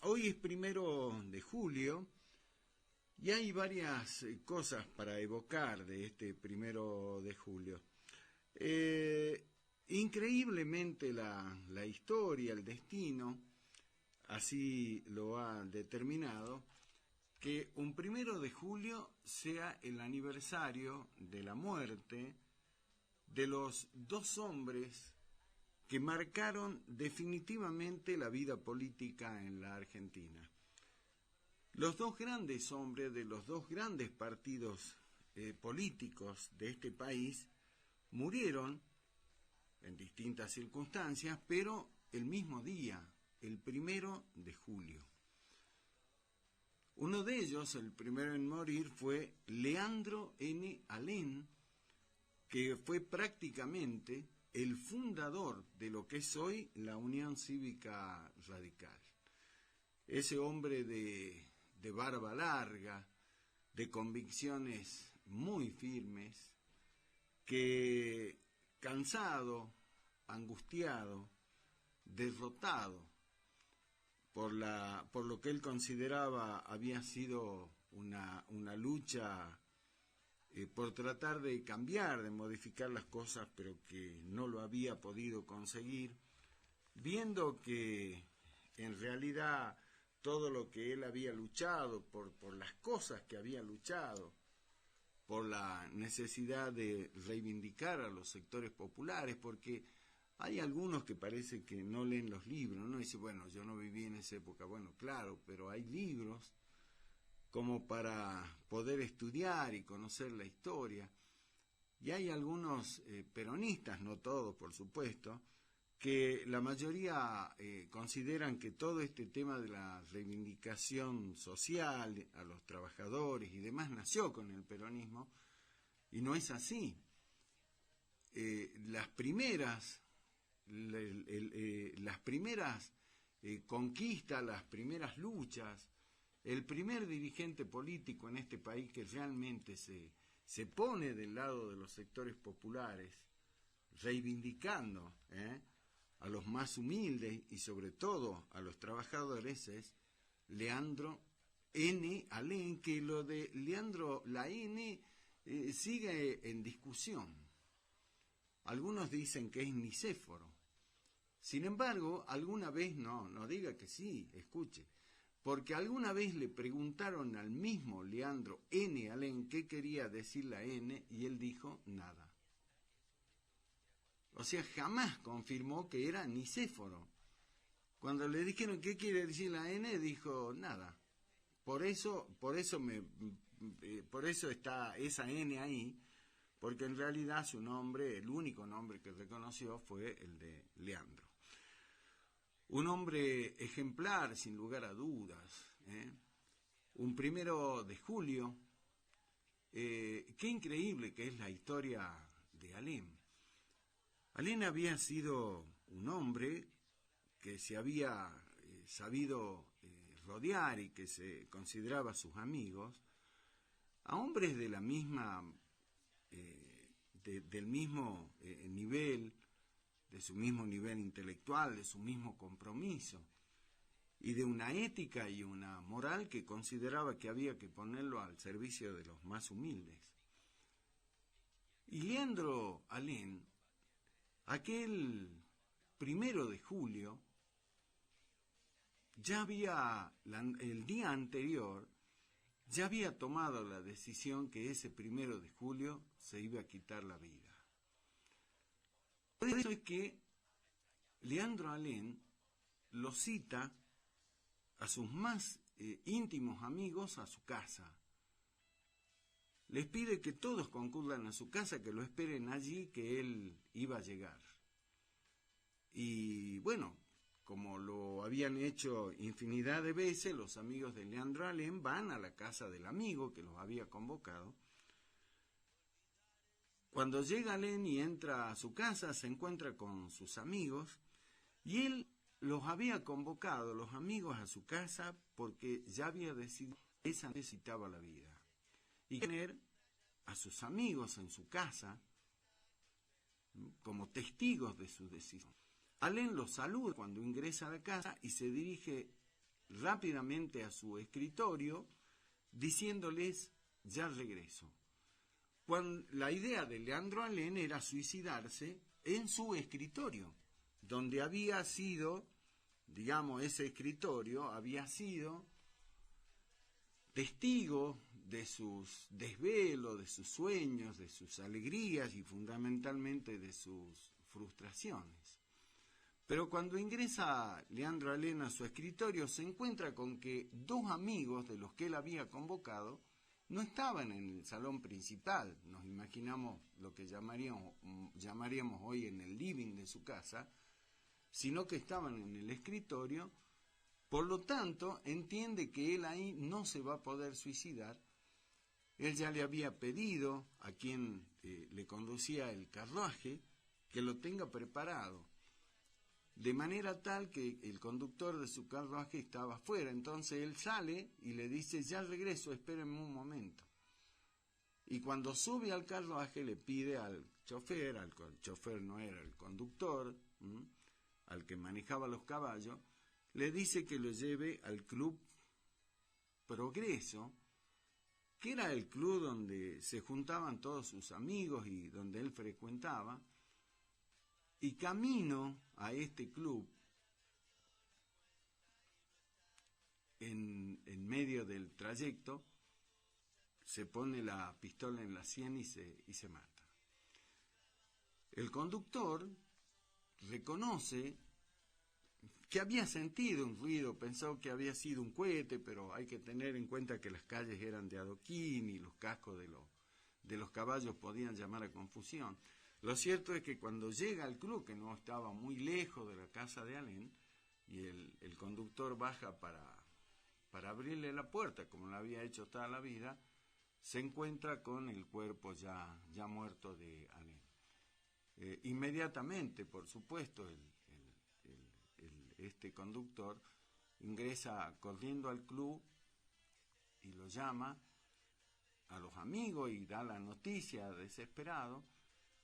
Hoy es 1 de julio y hay varias cosas para evocar de este 1 de julio. Increíblemente la historia, el destino, así lo ha determinado, que un 1 de julio sea el aniversario de la muerte de los dos hombres que marcaron definitivamente la vida política en la Argentina. Los dos grandes hombres de los dos grandes partidos políticos de este país murieron en distintas circunstancias, pero el mismo día, el 1 de julio. Uno de ellos, el primero en morir, fue Leandro N. Alem, que fue prácticamente el fundador de lo que es hoy la Unión Cívica Radical. Ese hombre de barba larga, de convicciones muy firmes, que cansado, angustiado, derrotado por lo que él consideraba había sido una lucha por tratar de cambiar, de modificar las cosas, pero que no lo había podido conseguir, viendo que en realidad todo lo que él había luchado, por las cosas que había luchado, por la necesidad de reivindicar a los sectores populares, porque hay algunos que parece que no leen los libros, ¿no? Dice, bueno, yo no viví en esa época. Bueno, claro, pero hay libros como para poder estudiar y conocer la historia. Y hay algunos peronistas, no todos por supuesto, que la mayoría consideran que todo este tema de la reivindicación social a los trabajadores y demás nació con el peronismo, y no es así. Las primeras conquistas, las primeras luchas, el primer dirigente político en este país que realmente se pone del lado de los sectores populares, reivindicando a los más humildes y sobre todo a los trabajadores, es Leandro N. Alem, que lo de Leandro, la N, sigue en discusión. Algunos dicen que es Nicéforo. Sin embargo, alguna vez, no diga que sí, escuche, porque alguna vez le preguntaron al mismo Leandro N. Alem qué quería decir la N y él dijo nada. O sea, jamás confirmó que era Nicéforo. Cuando le dijeron qué quiere decir la N, dijo nada. Por eso está esa N ahí, porque en realidad su nombre, el único nombre que reconoció fue el de Leandro. Un hombre ejemplar, sin lugar a dudas. Un 1 de julio, qué increíble que es la historia de Alem. Alem había sido un hombre que se había sabido rodear y que se consideraba sus amigos, a hombres de la misma, del mismo nivel, de su mismo nivel intelectual, de su mismo compromiso, y de una ética y una moral que consideraba que había que ponerlo al servicio de los más humildes. Y Leandro Alem, aquel 1 de julio, ya había, el día anterior, ya había tomado la decisión que ese 1 de julio se iba a quitar la vida. Por eso es que Leandro Alem lo cita a sus más íntimos amigos a su casa. Les pide que todos concurran a su casa, que lo esperen allí, que él iba a llegar. Y bueno, como lo habían hecho infinidad de veces, los amigos de Leandro Alem van a la casa del amigo que los había convocado. Cuando llega Alem y entra a su casa, se encuentra con sus amigos, y él los había convocado, los amigos, a su casa, porque ya había decidido que esa necesitaba la vida. Y tener a sus amigos en su casa como testigos de su decisión. Alem los saluda cuando ingresa a la casa y se dirige rápidamente a su escritorio diciéndoles: ya regreso. La idea de Leandro Alem era suicidarse en su escritorio, donde había sido, digamos, ese escritorio había sido testigo de sus desvelos, de sus sueños, de sus alegrías y fundamentalmente de sus frustraciones. Pero cuando ingresa Leandro Alem a su escritorio, se encuentra con que dos amigos de los que él había convocado no estaban en el salón principal. Nos imaginamos lo que llamaríamos hoy en el living de su casa, sino que estaban en el escritorio. Por lo tanto, entiende que él ahí no se va a poder suicidar. Él ya le había pedido a quien le conducía el carruaje que lo tenga preparado, de manera tal que el conductor de su carruaje estaba afuera. Entonces él sale y le dice: ya regreso, espérenme un momento. Y cuando sube al carruaje le pide al chofer, el chofer no era el conductor, al que manejaba los caballos, le dice que lo lleve al Club Progreso, que era el club donde se juntaban todos sus amigos y donde él frecuentaba. Y camino a este club, en medio del trayecto, se pone la pistola en la sien y se mata. El conductor reconoce que había sentido un ruido, pensó que había sido un cohete, pero hay que tener en cuenta que las calles eran de adoquín y los cascos de los caballos podían llamar a confusión. Lo cierto es que cuando llega al club, que no estaba muy lejos de la casa de Alem, y el conductor baja para abrirle la puerta, como lo había hecho toda la vida, se encuentra con el cuerpo ya muerto de Alem. Inmediatamente, por supuesto, este conductor ingresa corriendo al club y lo llama a los amigos y da la noticia desesperado.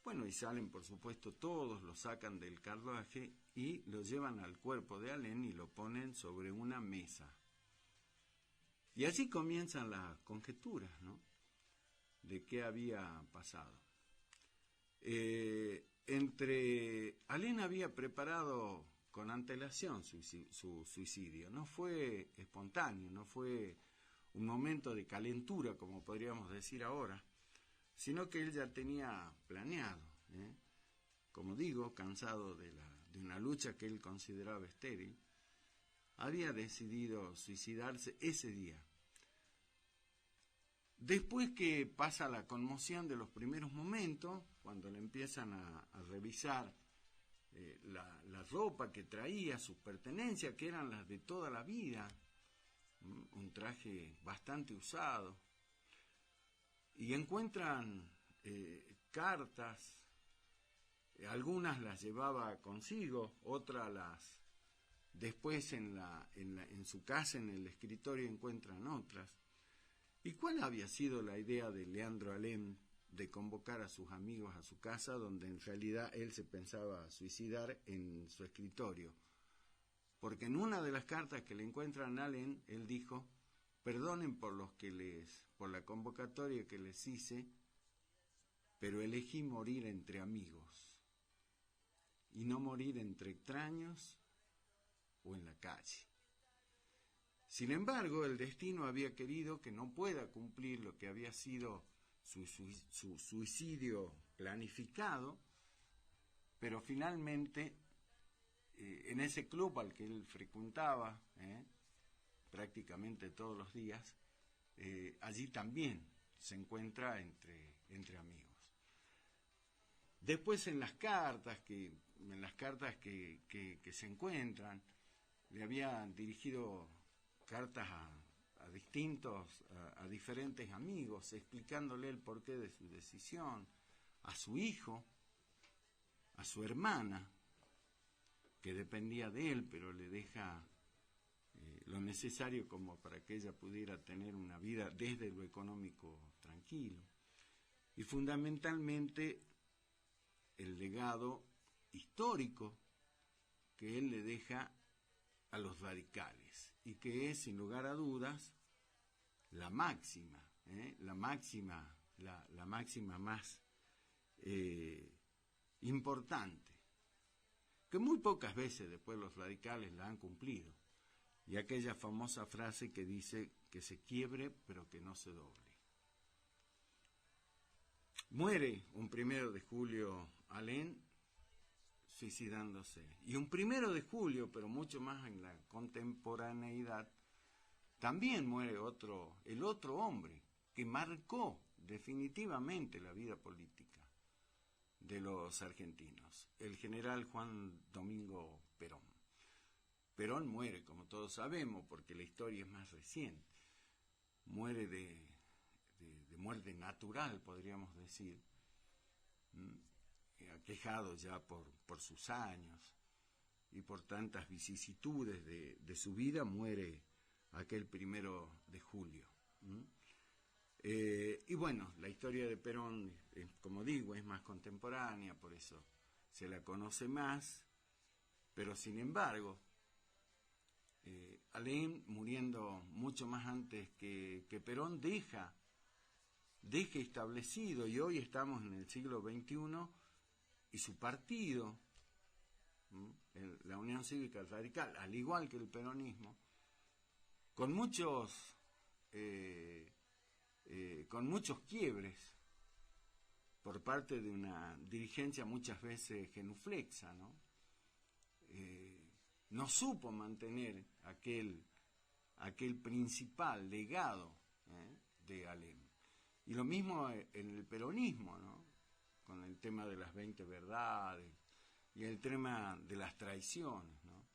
Bueno, y salen, por supuesto, todos, lo sacan del carruaje y lo llevan al cuerpo de Alem y lo ponen sobre una mesa. Y así comienzan las conjeturas, ¿no?, de qué había pasado. Alem había preparado con antelación su suicidio. No fue espontáneo, no fue un momento de calentura, como podríamos decir ahora, sino que él ya tenía planeado, como digo, cansado de una lucha que él consideraba estéril, había decidido suicidarse ese día. Después que pasa la conmoción de los primeros momentos, cuando le empiezan a revisar la ropa que traía, sus pertenencias, que eran las de toda la vida, un traje bastante usado, y encuentran cartas, algunas las llevaba consigo, otras después en su casa, en el escritorio, encuentran otras. ¿Y cuál había sido la idea de Leandro Alem de convocar a sus amigos a su casa, donde en realidad él se pensaba suicidar en su escritorio? Porque en una de las cartas que le encuentran a Alem, él dijo: perdonen por la convocatoria que les hice, pero elegí morir entre amigos y no morir entre extraños o en la calle. Sin embargo, el destino había querido que no pueda cumplir lo que había sido su suicidio planificado, pero finalmente en ese club al que él frecuentaba prácticamente todos los días, allí también se encuentra entre amigos. Después en las cartas que se encuentran, le habían dirigido cartas a diferentes amigos, explicándole el porqué de su decisión, a su hijo, a su hermana, que dependía de él, pero le deja lo necesario como para que ella pudiera tener una vida desde lo económico tranquilo. Y fundamentalmente el legado histórico que él le deja a los radicales. y que es, sin lugar a dudas, la máxima, la máxima más importante, que muy pocas veces después los radicales la han cumplido, y aquella famosa frase que dice que se quiebre pero que no se doble. Muere un 1 de julio Alem suicidándose, y un 1 de julio, pero mucho más en la contemporaneidad, también muere el otro hombre que marcó definitivamente la vida política de los argentinos, el general Juan Domingo Perón. Perón muere, como todos sabemos, porque la historia es más reciente. Muere de muerte natural, podríamos decir, aquejado ya por sus años y por tantas vicisitudes de su vida, muere aquel 1 de julio. Y bueno, la historia de Perón, como digo, es más contemporánea, por eso se la conoce más, pero sin embargo, Alem, muriendo mucho más antes que Perón, deja establecido, y hoy estamos en el siglo XXI, y su partido, la Unión Cívica Radical, al igual que el peronismo, con muchos quiebres por parte de una dirigencia muchas veces genuflexa, ¿no? No supo mantener aquel principal legado de Alem. Y lo mismo en el peronismo, ¿no? Con el tema de las 20 verdades y el tema de las traiciones, ¿no?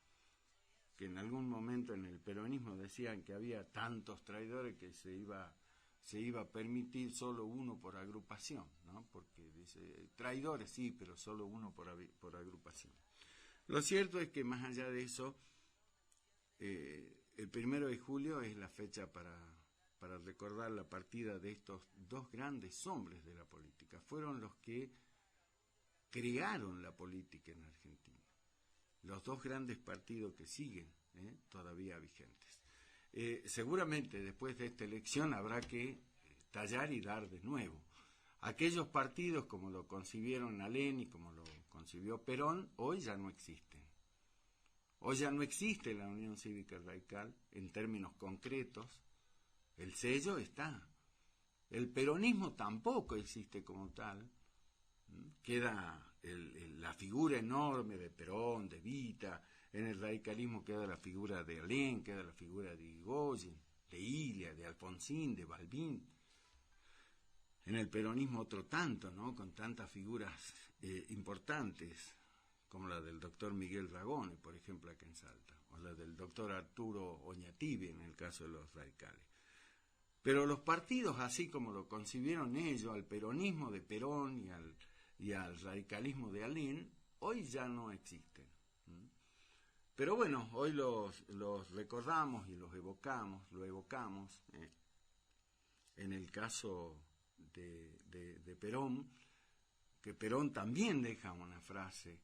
Que en algún momento en el peronismo decían que había tantos traidores que se iba a permitir solo uno por agrupación, ¿no? Porque dice, traidores sí, pero solo uno por agrupación. Lo cierto es que más allá de eso, el 1 de julio es la fecha para recordar la partida de estos dos grandes hombres de la política. Fueron los que crearon la política en Argentina. Los dos grandes partidos que siguen todavía vigentes. Seguramente después de esta elección habrá que tallar y dar de nuevo. Aquellos partidos como lo concibieron Alem y como lo concibió Perón, hoy ya no existen. Hoy ya no existe la Unión Cívica Radical en términos concretos. El sello está. El peronismo tampoco existe como tal. Queda la figura enorme de Perón, de Evita. En el radicalismo queda la figura de Alem, queda la figura de Irigoyen, de Ilia, de Alfonsín, de Balbín. En el peronismo otro tanto, ¿no? Con tantas figuras importantes, como la del doctor Miguel Ragone, por ejemplo, acá en Salta, o la del doctor Arturo Oñativi, en el caso de los radicales. Pero los partidos, así como lo concibieron ellos, al peronismo de Perón y al radicalismo de Alem, hoy ya no existen. Pero bueno, hoy los recordamos y lo evocamos. En el caso de Perón, que Perón también deja una frase,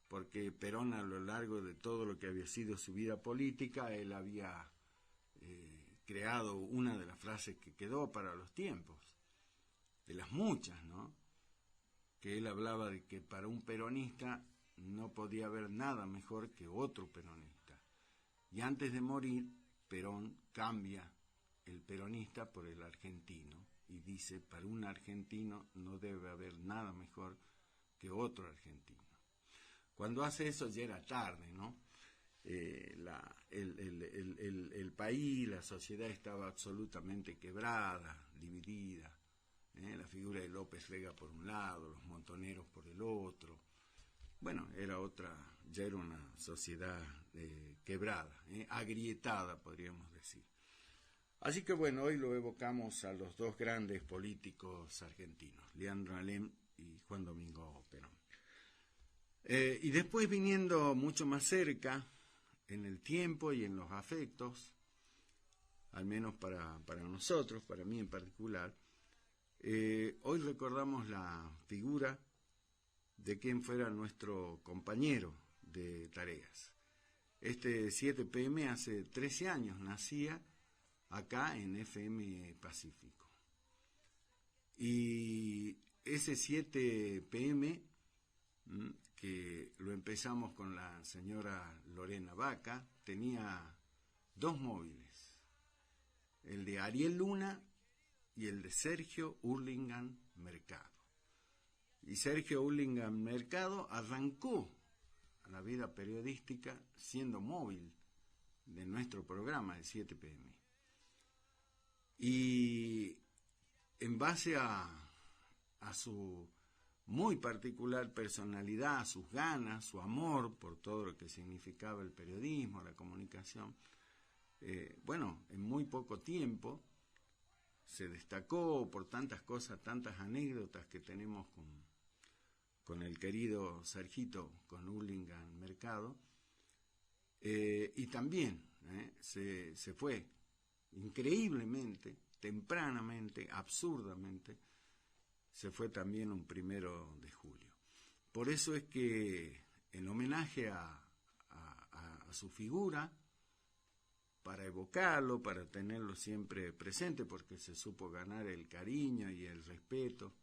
porque Perón, a lo largo de todo lo que había sido su vida política, él había creado una de las frases que quedó para los tiempos, de las muchas, ¿no? Que él hablaba de que para un peronista no podía haber nada mejor que otro peronista. Y antes de morir, Perón cambia el peronista por el argentino y dice, para un argentino no debe haber nada mejor que otro argentino. Cuando hace eso ya era tarde, ¿no? El país, la sociedad estaba absolutamente quebrada, dividida. La figura de López Rega por un lado, los montoneros por el otro. Bueno, ya era una sociedad quebrada, agrietada, podríamos decir. Así que bueno, hoy lo evocamos a los dos grandes políticos argentinos, Leandro Alem y Juan Domingo Perón. Y después, viniendo mucho más cerca, en el tiempo y en los afectos, al menos para nosotros, para mí en particular, hoy recordamos la figura de quien fuera nuestro compañero de tareas, Este 7 PM hace 13 años nacía acá en FM Pacífico. Y ese 7 PM, que lo empezamos con la señora Lorena Vaca, tenía 2 móviles, el de Ariel Luna y el de Sergio Hurlingham Mercado. Y Sergio Hurlingham Mercado arrancó la vida periodística siendo móvil de nuestro programa de 7 PM. Y en base a su muy particular personalidad, sus ganas, su amor por todo lo que significaba el periodismo, la comunicación, bueno, en muy poco tiempo se destacó por tantas cosas, tantas anécdotas que tenemos con el querido Sergito, con Hurlingham Mercado, y también se fue increíblemente, tempranamente, absurdamente, se fue también un 1 de julio. Por eso es que, en homenaje a su figura, para evocarlo, para tenerlo siempre presente, porque se supo ganar el cariño y el respeto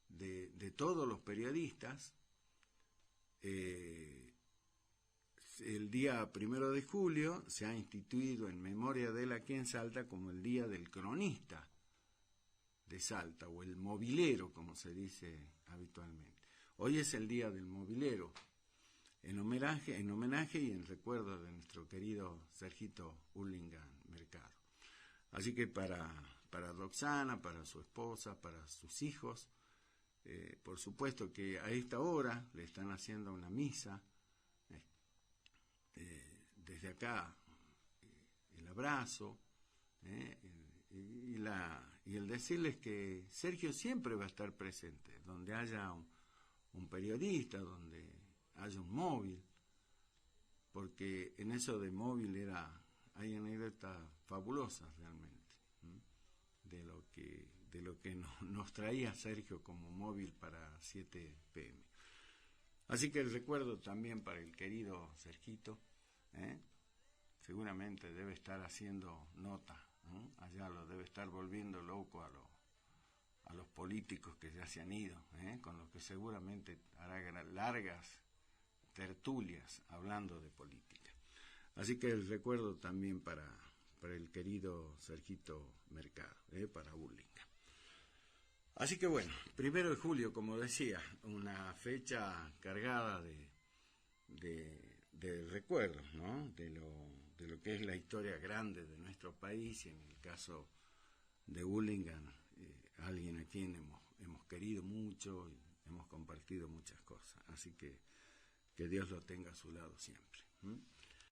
de todos los periodistas, el día 1 de julio se ha instituido en memoria de él aquí en Salta como el Día del Cronista de Salta, o el movilero, como se dice habitualmente. Hoy es el Día del Movilero, en homenaje y en recuerdo de nuestro querido Sergito Hurlingham Mercado. Así que para Roxana, para su esposa, para sus hijos, por supuesto que a esta hora le están haciendo una misa. Desde acá, el abrazo, y el decirles que Sergio siempre va a estar presente, donde haya un periodista, donde haya un móvil, porque en eso de móvil hay anécdotas fabulosas realmente, de lo que nos traía Sergio como móvil para 7 PM. Así que el recuerdo también para el querido Sergito, seguramente debe estar haciendo nota, allá lo debe estar volviendo loco a los políticos que ya se han ido, con los que seguramente hará largas tertulias hablando de política. Así que el recuerdo también para el querido Sergito Mercado, para Hurlingham. Así que bueno, 1 de julio, como decía, una fecha cargada de recuerdos, ¿no? De lo que es la historia grande de nuestro país, y en el caso de Hurlingham, alguien a quien hemos querido mucho y hemos compartido muchas cosas. Así que Dios lo tenga a su lado siempre.